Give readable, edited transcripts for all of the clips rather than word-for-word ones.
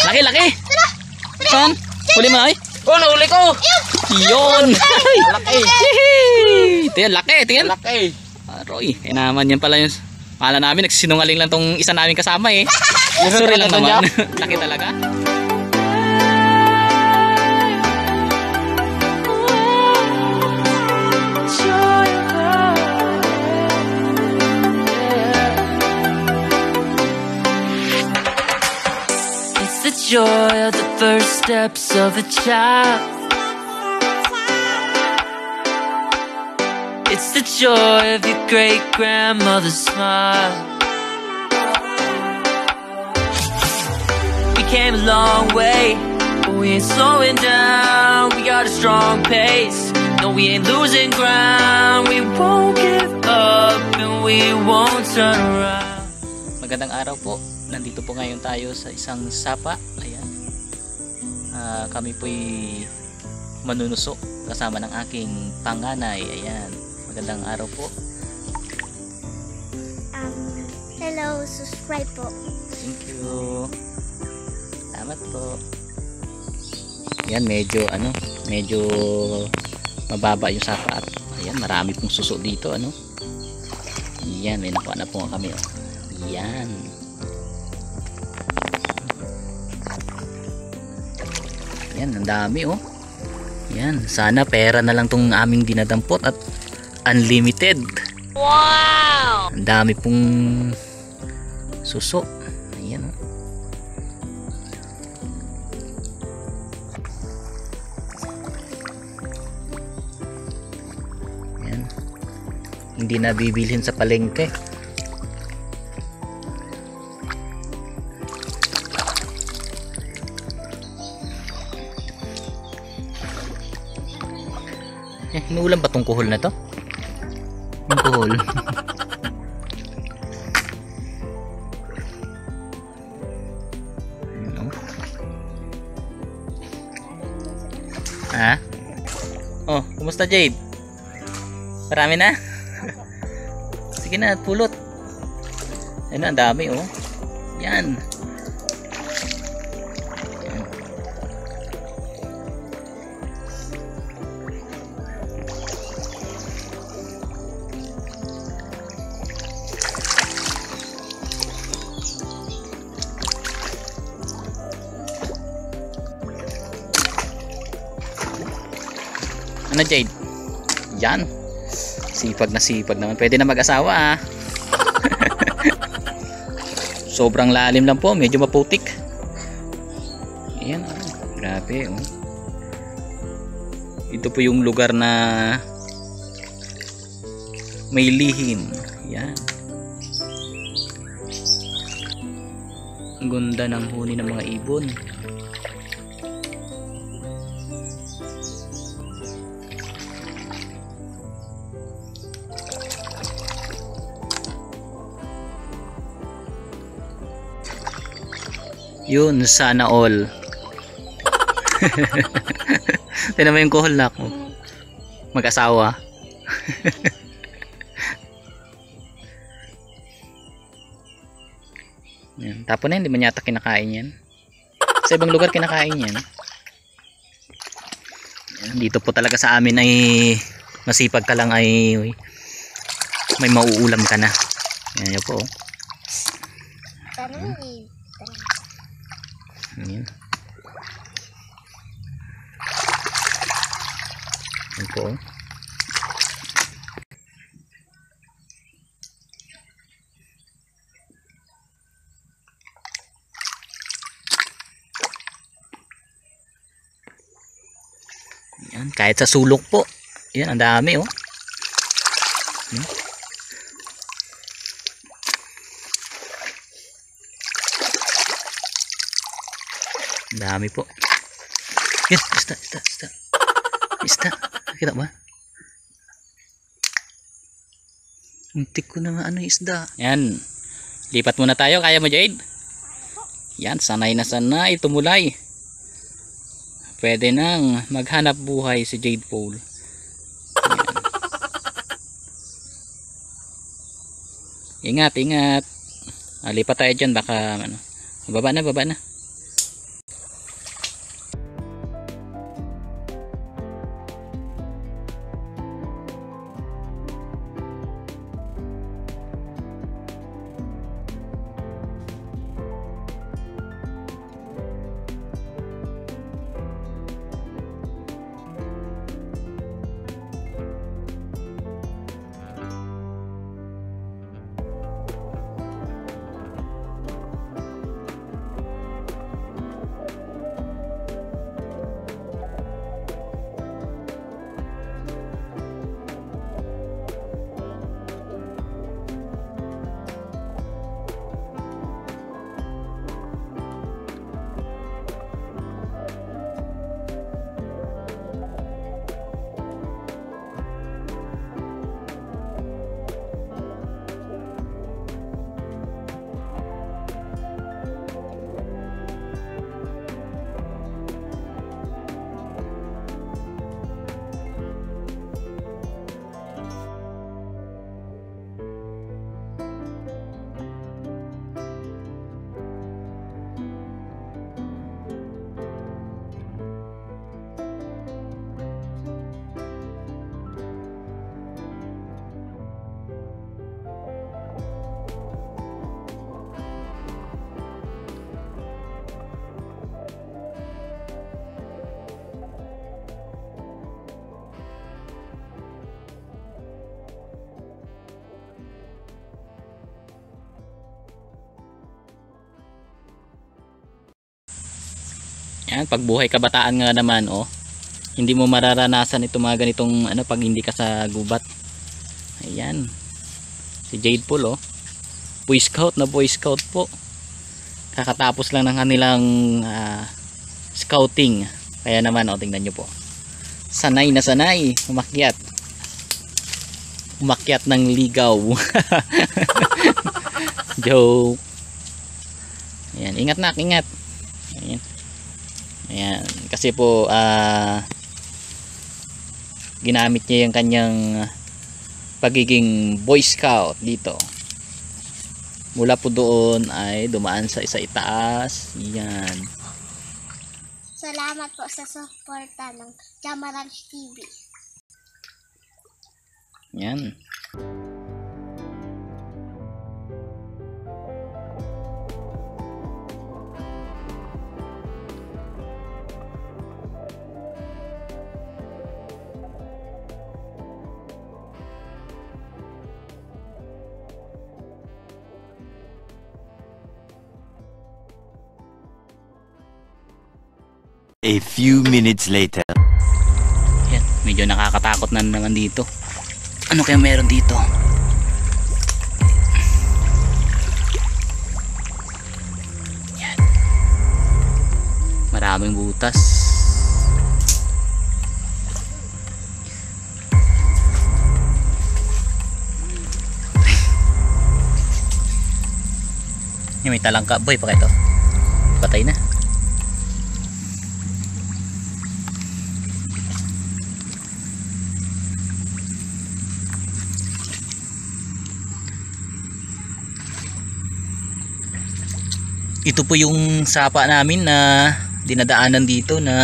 Laki, laki. Saan? Huli mo na, ay? Oh, nahuli ko. Yun. Laki. Tingnan, laki, tingnan. Laki. Aroy, eh naman yan pala yung... Kala namin, nagsisinungaling lang tong isa namin kasama eh. Sorry lang naman. Laki talaga. It's the joy of the first steps of a child. It's the joy of your great-grandmother's smile. We came a long way, but we ain't slowing down. We got a strong pace, no we ain't losing ground. We won't give up and we won't turn around. Magandang araw po. Nandito po ngayon tayo sa isang sapa. Ayan. Kami po'y manunuso kasama ng aking panganay. Ayan. Magandang araw po. Hello, subscribe po. Thank you. Salamat po. Ayan, medyo mababa yung sapa at ayan, marami pong suso dito, ano. Ayan, may nakuha na po kami, oh. Ayan. Ayan, ang dami, oh. Ayan, sana pera na lang tong aming dinadampot at unlimited. Wow! Ang dami pong suso. Ayan, oh. Ayan. Hindi na bibilhin sa palengke. Inuulam ba tong kuhol na to? Yung kuhol. Ano? Ha? Oh, kumusta Jade? Marami na? Sige na, pulot. Ayun, ang dami oh. Yan. Ano Jade? Yan. Sipag naman. Pwede na mag-asawa ah. Sobrang lalim lang po. Medyo maputik. Ayan oh. Grabe oh. Ito po yung lugar na may lihim. Yan. Ang ganda ng huni ng mga ibon. Yun, sana all. Tignan mo yung kuhol na ako. Mag-asawa. Yan. Tapos na, hindi man yata kinakain yan. Sa ibang lugar kinakain yan. Yan. Dito po talaga sa amin ay masipag ka lang ay may mauulam ka na. Yan yun po. Ayan. Ayan po. Ayan, kahit sa sulok po. Ayan, ang dami oh. Ayan. Dami po. Yan, isda. Nakita ba? Muntik ko na ano isda. Yan. Lipat muna tayo. Kaya mo Jade? Yan, sanay na sanay. Tumulay. Pwede nang maghanap buhay si Jade Paul. Yan. Ingat. Lipat tayo dyan. Baka ano. Baba na. Yan, pagbuhay kabataan nga naman, oh. Hindi mo mararanasan itong mga ganitong ano pag hindi ka sa gubat. Ayan. Si Jade Paul, oh. Boy Scout na Boy Scout po. Kakatapos lang ng kanilang scouting. Kaya naman, oh, tingnan nyo po. Sanay na sanay. Umakyat. Umakyat ng ligaw. Joke. Ayan, ingat nak, ingat. Ayan. Ayan, kasi po ginamit niya yung kanyang pagiging Boy Scout dito. Mula po doon ay dumaan sa itaas. Yan. Salamat po sa suporta ng Jamaraj TV. Yan. A few minutes later. Yan, medyo nakakatakot na naman dito. Ano kaya meron dito? Yan. Maraming butas. Yan, may talangka. Boy, pa ito. Patay na. Ito po yung sapa namin na dinadaanan dito na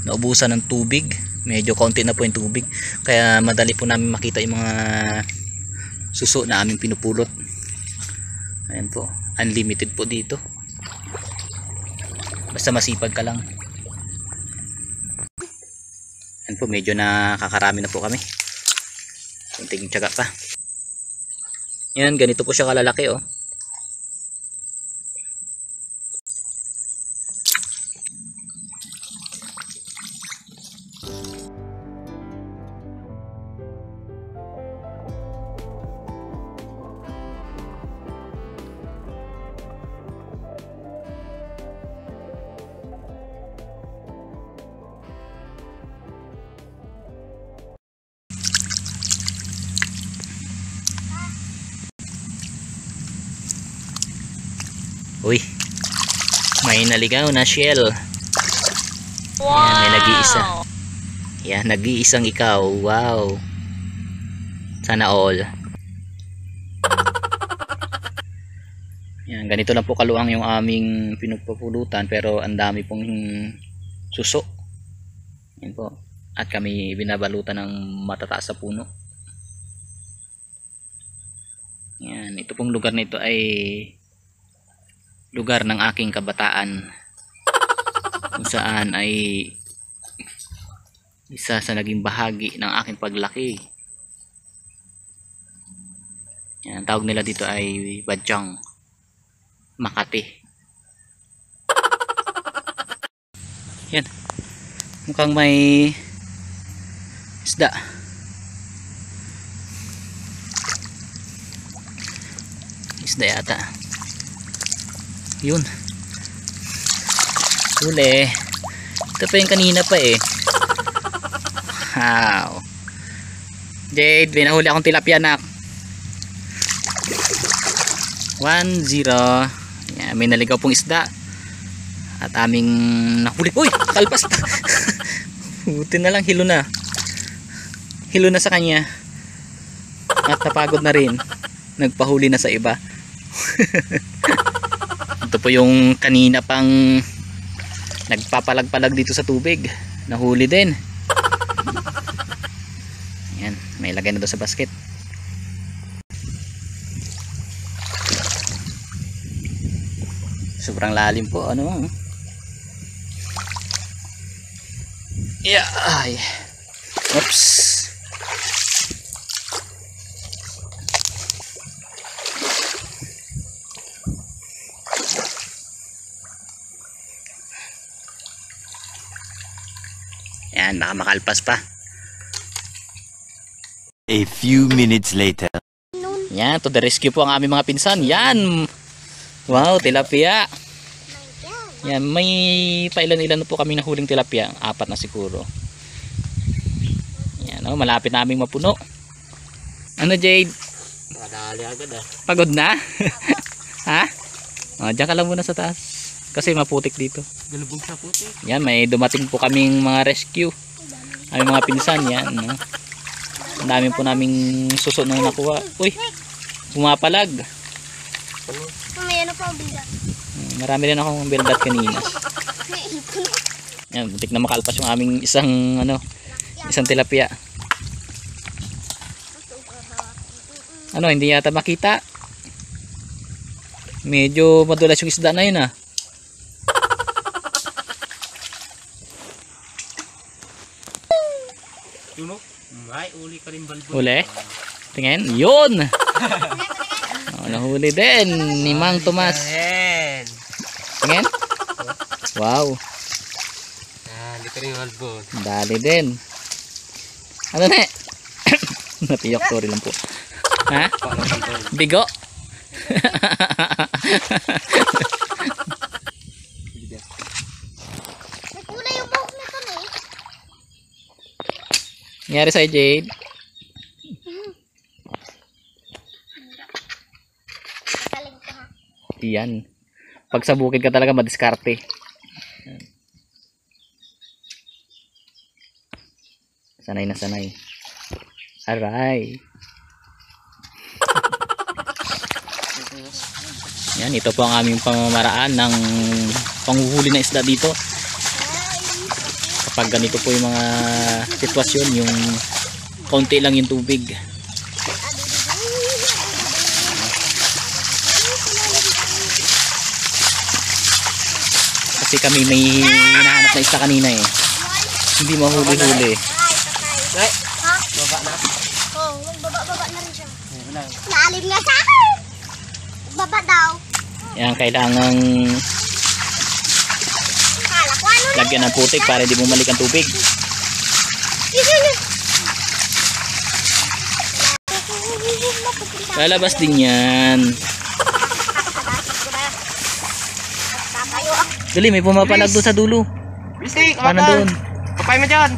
naubusan ng tubig. Medyo konti na po yung tubig, kaya madali po namin makita yung mga suso na aming pinupulot. Ayan po, unlimited po dito, basta masipag ka lang. Ayan po, medyo nakakarami na po kami. Kunting tiyaga pa. Yan, ganito po siya kalalaki, oh. Uy, may naligaw na shell. Wow! Ayan, may nag-iisa. Yan, nag-iisang ikaw. Wow. Sana all. Yan, ganito lang po kaluang yung aming pinupupulutan, pero ang dami pong suso. Yan po. At kami binabalutan ng matataas sa puno. Yan, ito pong lugar na ito ay lugar ng aking kabataan, kung saan ay isa sa naging bahagi ng aking paglaki. Yan, tawag nila dito ay Badyang, Makati. Yan, mukhang may isda. Isda yata. Yun, huli. Ito pa yung kanina pa eh. Wow. Jade, binahuli akong tilapia nak. 1-0. Yan, may naligaw pong isda at aming nahuli. Uy, kalpas. Buti na lang, hilo na. Hilo na sa kanya. At napagod na rin. Nagpahuli na sa iba. Ito po yung kanina pang nagpapalag-palag dito sa tubig. Nahuli din. Yan, may lagay na doon sa basket. Sobrang lalim po, ano. Yeah, ay. Oops. Yan, baka makalpas pa. A few minutes later. Yan, to the rescue po ang aming mga pinsan. Yan. Wow, tilapia. Yan, may pailan-ilan na po kami nahuling tilapia. 4 na siguro. Yan, oh, malapit naming mapuno. Ano, Jade? Kadali agad ah. Pagod na? Ha? Oh, diyan ka lang muna sa taas. Kasi maputik dito. Galubog sa puti. Yan, may dumating po kaming mga rescue. Aming mga pinsan, yan. No? Ang dami po naming suso na nakuha. Uy, pumapalag. May ano pa ang bigat. Marami rin akong bildat kanina. Yan, butik na makalpas yung aming isang tilapia. Ano, hindi yata makita. Medyo madulas yung isda na yun ah. Tuno? Ay, uli ka rin balbon. Huli? Tingin? Yun! Oh, nahuli din ni Mang Tomas. Ayan. Tingin? Wow, Dali ka rin balbon. dali din. Ano na? Natiyok, sorry lang po. Ha? Bigo? May kulay yung buhok nito na eh. Nangyari sa'yo, Jade? Galing ka ha. Yan. Pag sa bukid ka talaga madiskarte. Yan. Sanay na sanay. Aray. Yan, ito po ang aming pamamaraan ng panghuhuli ng isda dito. Kapag ganito po yung mga sitwasyon, yung konti lang yung tubig. Kasi kami may hinahanap na isda kanina eh. Hindi mahuli-huli. Ay, Ha? baba na. Oo, baba na rin siya. Naalim nga sa akin. Baba daw. Yan, kailangang Kala ko ano na. lagyan ng putik para hindi bumalik ang tubig. Lalabas din yan. Tatayo ako. Dali, may pumapalag doon sa dulo. Bisik, Paano doon? Kapay mo dyan.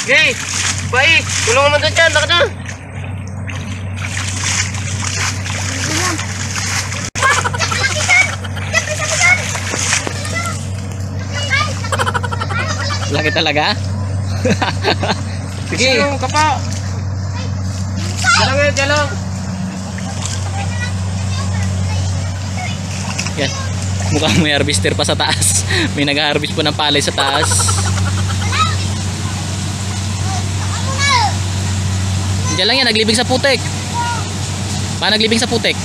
Okay, bye. Tulungan mo doon dyan. Laka na. Laki talaga. Sige. Yung kapa. Diyan lang, diyan lang. Yan. Mukhang may harvester pa sa taas. May nag-harvest po ng palay sa taas. Diyan lang yan, naglibing sa putik. Paano naglibing sa putik?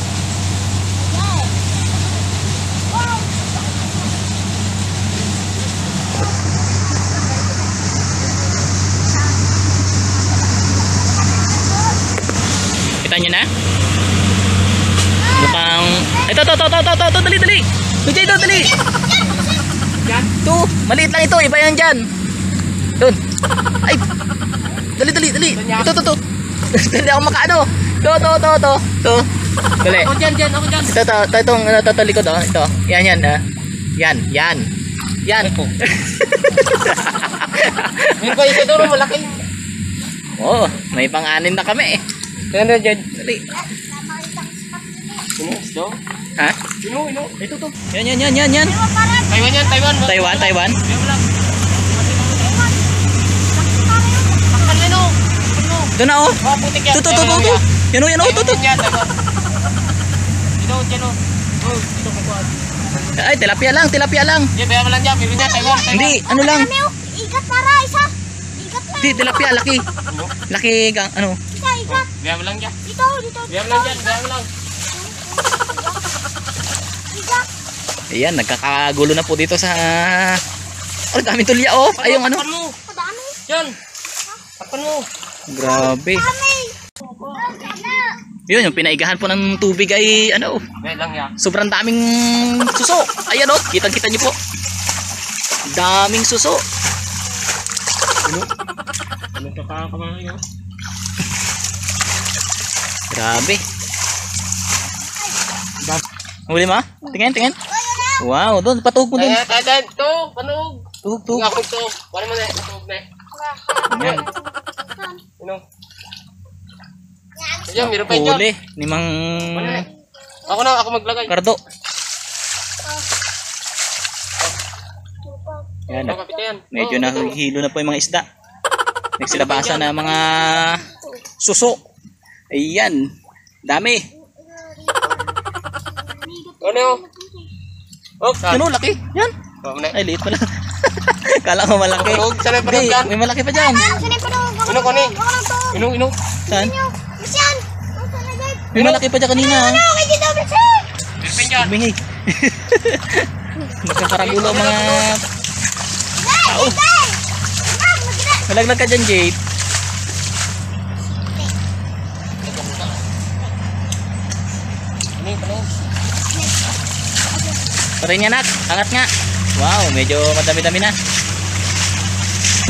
Kita nyo na? Mukhang... Ito, dali. Dali, dali. Yan. Ito, maliit lang ito, iba yan dyan. Doon. Ay. Dali. Ito. Hindi ako makaano. Ito. Dali. Ako dyan. Ito, likod oh. Ito. Yan. Yan. May pa isa doon, malaki. Oh, may pang-anin na kami. Yan na dyan. Dali. Sino? Sino? Ha? Sino? Ito to. Yan. Taiwan yan, Taiwan. Taiwan. Yan mo lang. Bakal yan o. Doon na oh. Oh, putik yan. Ito. Yan oh, ito. Taiwan yan, Taiwan. Dyan o. Oh, dito kakuan. Ay, tilapia lang. Yan, bayan mo lang dyan. Meron dyan, Taiwan. Hindi, ano lang. Ikat para isa. Ikat na. Hindi, tilapia, laki. Laki, ano. Ikat. Bayan mo lang dyan. Dito. Bayan mo lang dyan, bayan mo lang. Ikat. Ayan, nagkakagulo na po dito sa... Oh, daming tulya oh. Ay, yung ano. Takpan mo. Madami. Yan. Takpan mo. Grabe. Dami. Yun, yung pinaigahan po ng tubig ay ano. Bayan lang yan. Sobrang daming suso. Ayan oh, kitang-kita niyo po. Daming suso. Ano ka pa kamay oh? Grabe. Huli mo? Tingin. Wow, doon patuhog mo doon. Tadan to, panog. Tuhog. Nga ko to. Wala mo na, panog na. Yan. Ano? Ayan, meron pa yun. Huli ni Mang Ako maglagay. Cardo. Yan. Ano kapit yan? Medyo nahihilo na po yung mga isda. Nagsilabasa na mga suso. Ayan. Dami. Ano? Oh, Ano, laki. Yan. Ay, liit pala. Kala ko malaki. Panog, saan ang panog Hindi, yan? may malaki pa dyan. Saan yung panog? Ano ko ni? Ino. Saan? Yan! Ang sana guys! May malaki pa dyan kanina. Ano? Kay Tito Britse! Meron pa yan. Bingi. Nakakaragulo ang mga tao. Malaglag ka dyan, Jade. Ano yung panog? Patay niya, nak. Angat nga. Wow, medyo madami-dami na.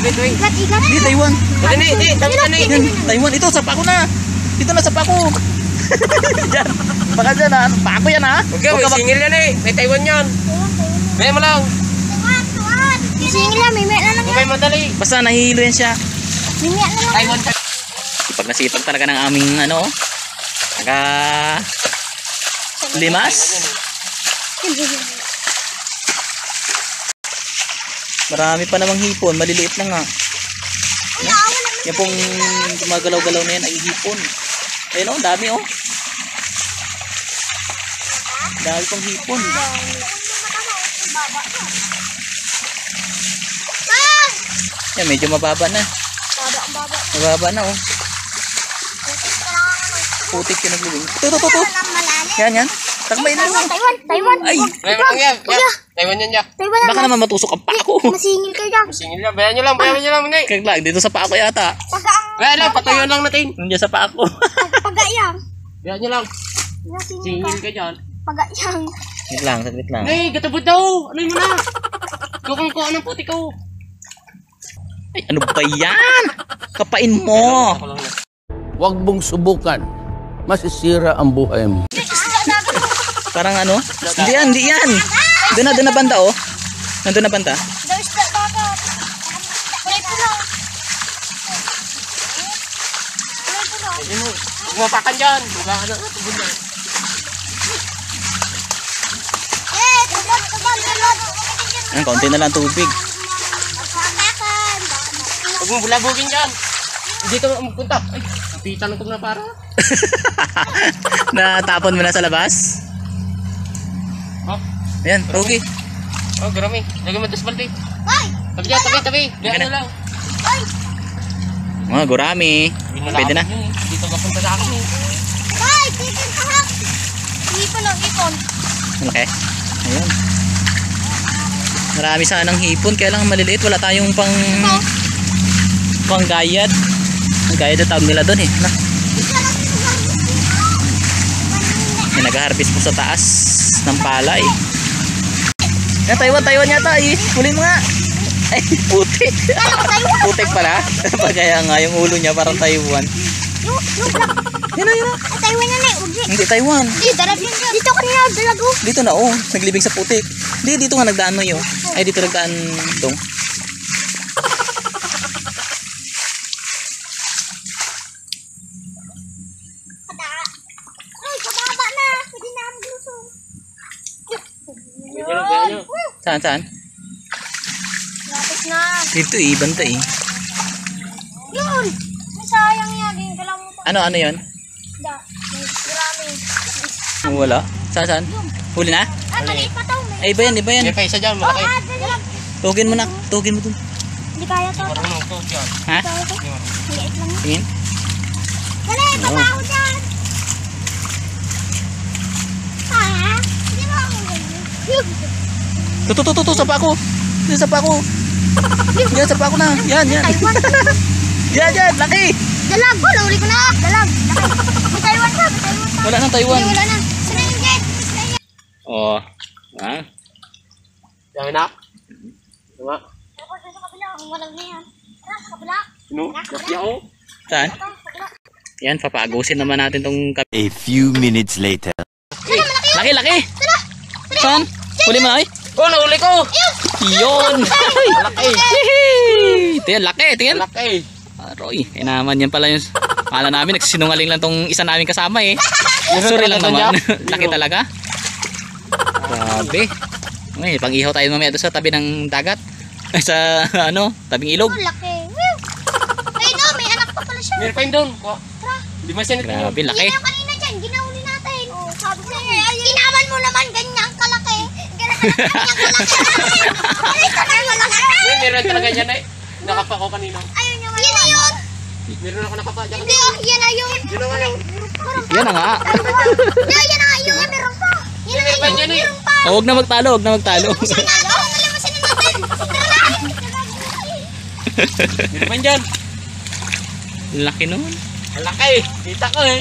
Tuwing. Igat! Di, Taiwan. Hindi. Tama ka ni. Yan, Taiwan. Ito, sa pako na. Dito na sa pako. Diyan. Baka dyan, ha. Pako yan, ha. Okay, may singil yan eh. May Taiwan yan. May mo lang. Isingin lang, may na lang. May madali. Basta nahihilo yan siya. May na lang. Taiwan pa. Sipag na sipag talaga ng aming, ano, taga limas. Marami pa namang hipon. Maliliit na nga. Yan pong gumagalaw-galaw na yan ay hipon. Ayun o, dami o. Dami pang hipon. Yan, medyo mababa na. Mababa na o. Putik yung naglulong. Ito. Yan. Takbay na. Taiwan! Ay, May mo lang yan. Taiwan yan, Jack. Taiwan lang. baka naman matusok ang pako. Masingil kayo dyan. Singil yan. Bayan nyo lang. Hindi. Kaglag, dito sa pako yata. Bayan lang. Patayon lang natin. Nandiyan sa pako. Pagayang. Bayan nyo lang. Nasingil Singil ka. ka dyan. Pagayang. Saglit lang. Ay, gatabod daw. Ano mo na? Kukang ko anong puti ko. Ay, ano ba yan? Kapain mo. Ako lang na. Huwag mong subukan. Masisira ang buhay mo. Parang ano? Hindi yan. Doon na banda oh. Nandun na banda. There's the dagat. Kulay pula. Huwag mapakan dyan. Huwag ka na. Tubod na. Tubad. Ang konti na lang tubig. Huwag mong bulabugin dyan. Hindi ka magpunta. Ay, napitan ko na para. Natapon mo na sa labas. Oh, Ayan, okay. oh, garami. Lagyan mo sa balde. Ay! Tabi dyan, tabi. Lagyan na. na lang. Ay! Mga gurami. Pwede na. Dito ka punta sa akin eh. Ay! Titin ka ha! Ipon ang ipon. Malaki. Ayan. Marami sanang hipon. Kaya lang maliliit. Wala tayong panggayad. Ang gayad na tawag nila doon eh. May nag-harvest po sa taas ng palay. Yan, Taiwan yata eh. Hulin mo nga. Ay, putik. Putik pala. Kaya nga yung ulo niya parang Taiwan. Yan na. Taiwan yan eh. Hindi Taiwan. Dito kanina dalago. Dito na oh. Naglibing sa putik. Hindi, dito nga nagdaan mo yun. Ay, dito nagdaan dong. Ay, kababa na. Hindi na ang lusong. Bayan nyo. Saan? Lapit na. Dito eh, banda eh. Yun! May sayang yagin. Kailangan mo pa. Ano yun? Da. Marami. Wala. Saan? Huli na? Maliit pa to. Ay, iba yan. May pa isa dyan, malaki. Dalag. Tugin mo na. Tugin mo dun. Hindi kaya to. Marunong to dyan. Ha? Kaya to. Maliit lang. Tingin. Dali, trabaho dyan. Ha? Hindi mo ako ganyan. Tutu, sa pako. Yan sa pako. Yan sa pako na. Yan. Taiwan. Yan. Laki. Dalag. Uli ko na. Dalag. Laki. May Taiwan ka. Wala nang Taiwan. Wala na. Saan yung gate? Oh. Ha? Dami na. Nga. Tapos sa kabila, ang walang niyan. Tara, sa kabila. Sino? Yakya ko. Saan? Ito, sa kabila. Yan, papaagusin naman natin tong A few minutes later. laki, laki! Saan? Huli mo na ay? Oh, nahuli ko! Yun! Laki! Tingnan, laki, tingnan. Laki! Aroy, eh naman yan pala yung kala namin, nagsinungaling lang tong isa namin kasama eh. Sorry lang naman. Laki talaga. Grabe. Uy, pang-ihaw tayo mamaya doon sa tabi ng dagat. Sa ano, tabing ilog. Ang laki. Woo! Ayun o, may anak pa pala siya. Meron pa yun doon. Kuha. Di ba siya natin yun? Grabe, laki. Yan yung kanina dyan, ginahuli natin. Oo, sabi ko ginawan mo naman ganyan kalaki. Ganyan kalaki. Ay, talaga malaki. Meron talaga yan eh. Nakapa ko kanina. Ayun yung yan na yun. Meron ako nakapa dyan. Hindi, yan na yun. Yun na nga yun. Yan na nga. Yan na nga yun. Meron pa. Yan na nga yun. Meron pa. Oh, huwag na magtalo, huwag na magtalo. Nalimusin na natin. Meron pa dyan. Laki nun. Ang laki. Kita ko eh.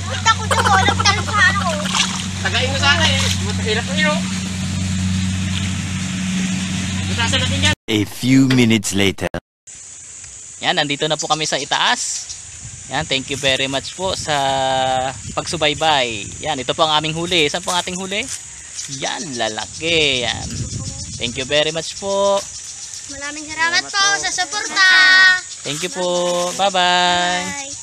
Punta ko doon. Nagtalo sa ano ko. Tagain mo sana eh. Matahirap ko yun. Butasan natin yan. A few minutes later. Yan, nandito na po kami sa itaas. Yan, thank you very much po sa pagsubaybay. Yan, ito po ang aming huli. Saan po ang ating huli? Yan, lalaki. Yan. Thank you very much po. Maraming salamat po sa suporta. Thank you po. Bye-bye. Bye.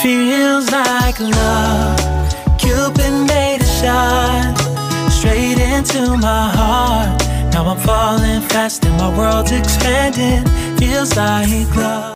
Feels like love. Cupid made a shot straight into my heart. Now I'm falling fast and my world's expanding. Feels like love.